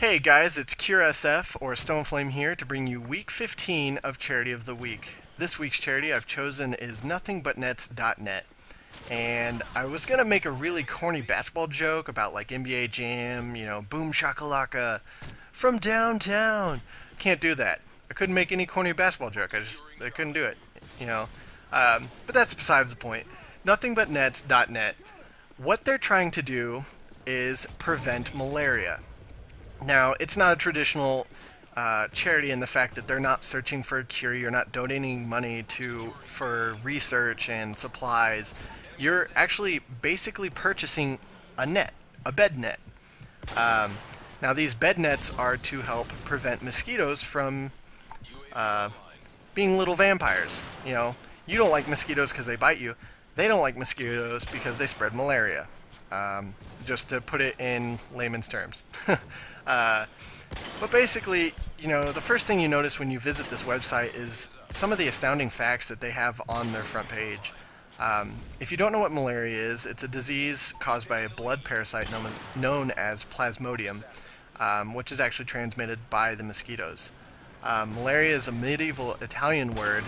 Hey guys, it's CureSF or Stoneflame here to bring you week 15 of Charity of the Week. This week's charity I've chosen is nothingbutnets.net. And I was gonna make a really corny basketball joke about like NBA Jam, boom shakalaka from downtown. Can't do that. I couldn't make any corny basketball joke. I couldn't do it. You know. But that's besides the point. Nothingbutnets.net. What they're trying to do is prevent malaria. Now, it's not a traditional charity in the fact that they're not searching for a cure. You're not donating money for research and supplies. You're actually basically purchasing a bed net. Now, these bed nets are to help prevent mosquitoes from being little vampires. You don't like mosquitoes because they bite you. They don't like mosquitoes because they spread malaria. Just to put it in layman's terms. But basically, the first thing you notice when you visit this website is some of the astounding facts that they have on their front page. If you don't know what malaria is, it's a disease caused by a blood parasite known as Plasmodium, which is actually transmitted by the mosquitoes. Malaria is a medieval Italian word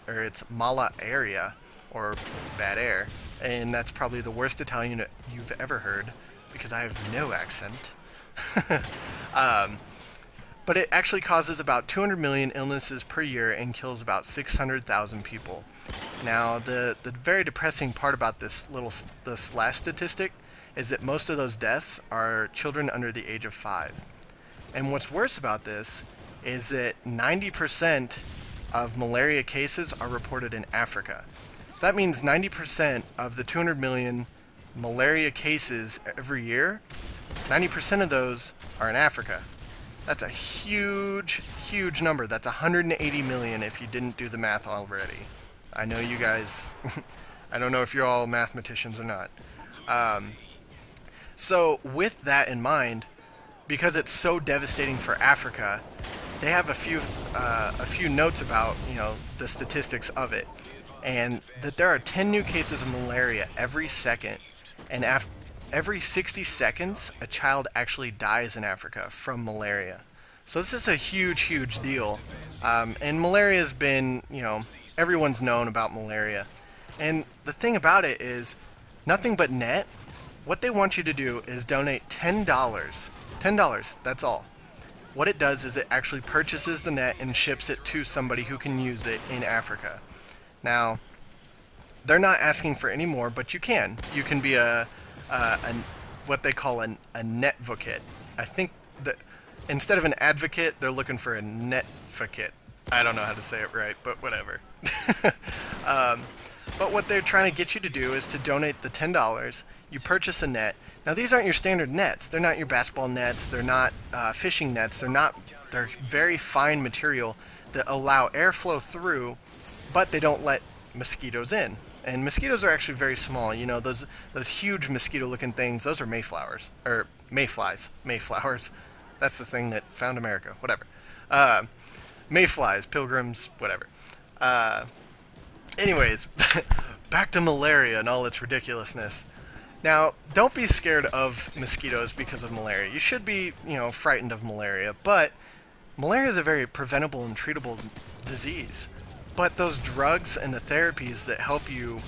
or it's mala aria, or bad air, and that's probably the worst Italian you've ever heard, because I have no accent. But it actually causes about 200 million illnesses per year and kills about 600,000 people. Now, the very depressing part about this last statistic is that most of those deaths are children under the age of 5. And what's worse about this is that 90% of malaria cases are reported in Africa. So that means 90% of the 200 million malaria cases every year, 90% of those are in Africa. That's a huge, huge number. That's 180 million if you didn't do the math already. I know you guys, I don't know if you're all mathematicians or not. So with that in mind, because it's so devastating for Africa, they have a few notes about the statistics of it. And that there are 10 new cases of malaria every second, and every 60 seconds, a child actually dies in Africa from malaria. So this is a huge, huge deal. And malaria has been, everyone's known about malaria. And the thing about it is, Nothing But Net, what they want you to do is donate $10. $10, that's all. What it does is it actually purchases the net and ships it to somebody who can use it in Africa. Now, they're not asking for any more, but you can. You can be what they call a netvocate. I think that instead of an advocate, they're looking for a netvocate. I don't know how to say it right, but whatever. But what they're trying to get you to do is to donate the $10. You purchase a net. Now, these aren't your standard nets. They're not your basketball nets. They're not fishing nets. They're very fine material that allow airflow through, but they don't let mosquitoes in. And mosquitoes are actually very small. Those huge mosquito-looking things, those are mayflies. Mayflowers. That's the thing that found America. Whatever. Mayflies, pilgrims, whatever. Anyways, back to malaria and all its ridiculousness. Now, don't be scared of mosquitoes because of malaria. You should be, frightened of malaria, but malaria is a very preventable and treatable disease. But those drugs and the therapies that help you,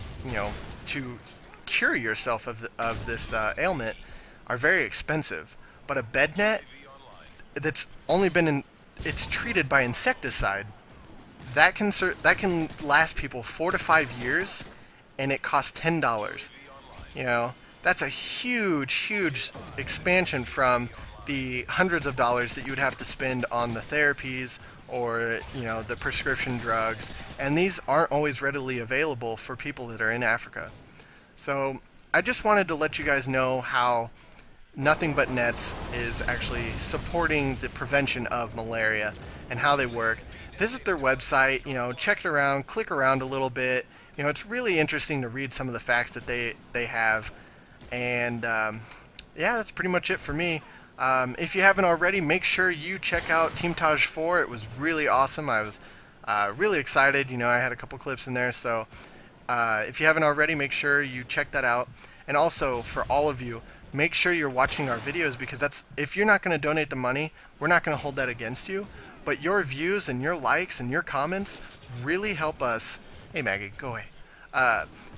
to cure yourself of this ailment are very expensive. But a bed net that's only it's treated by insecticide, that can last people 4 to 5 years, and it costs $10. That's a huge, huge expansion from the hundreds of dollars that you would have to spend on the therapies or the prescription drugs, and these aren't always readily available for people that are in Africa. So I just wanted to let you guys know how Nothing But Nets is actually supporting the prevention of malaria and how they work. Visit their website, check it around, click around a little bit. It's really interesting to read some of the facts that they have. And yeah, that's pretty much it for me. If you haven't already, make sure you check out Team Taj 4. It was really awesome. I was really excited. I had a couple clips in there. So if you haven't already, make sure you check that out. And also, for all of you, make sure you're watching our videos, because that's, if you're not going to donate the money, we're not going to hold that against you. But your views and your likes and your comments really help us. Hey Maggie, go away.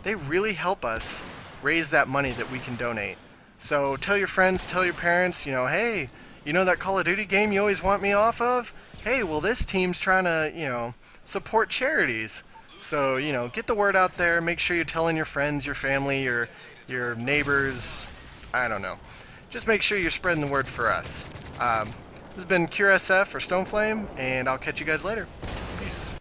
They really help us raise that money that we can donate. So tell your friends, tell your parents, hey, you know that Call of Duty game you always want me off of? Hey, well, this team's trying to, support charities. So, get the word out there. Make sure you're telling your friends, your family, your neighbors. I don't know. Just make sure you're spreading the word for us. This has been CureSF or Stoneflame, and I'll catch you guys later. Peace.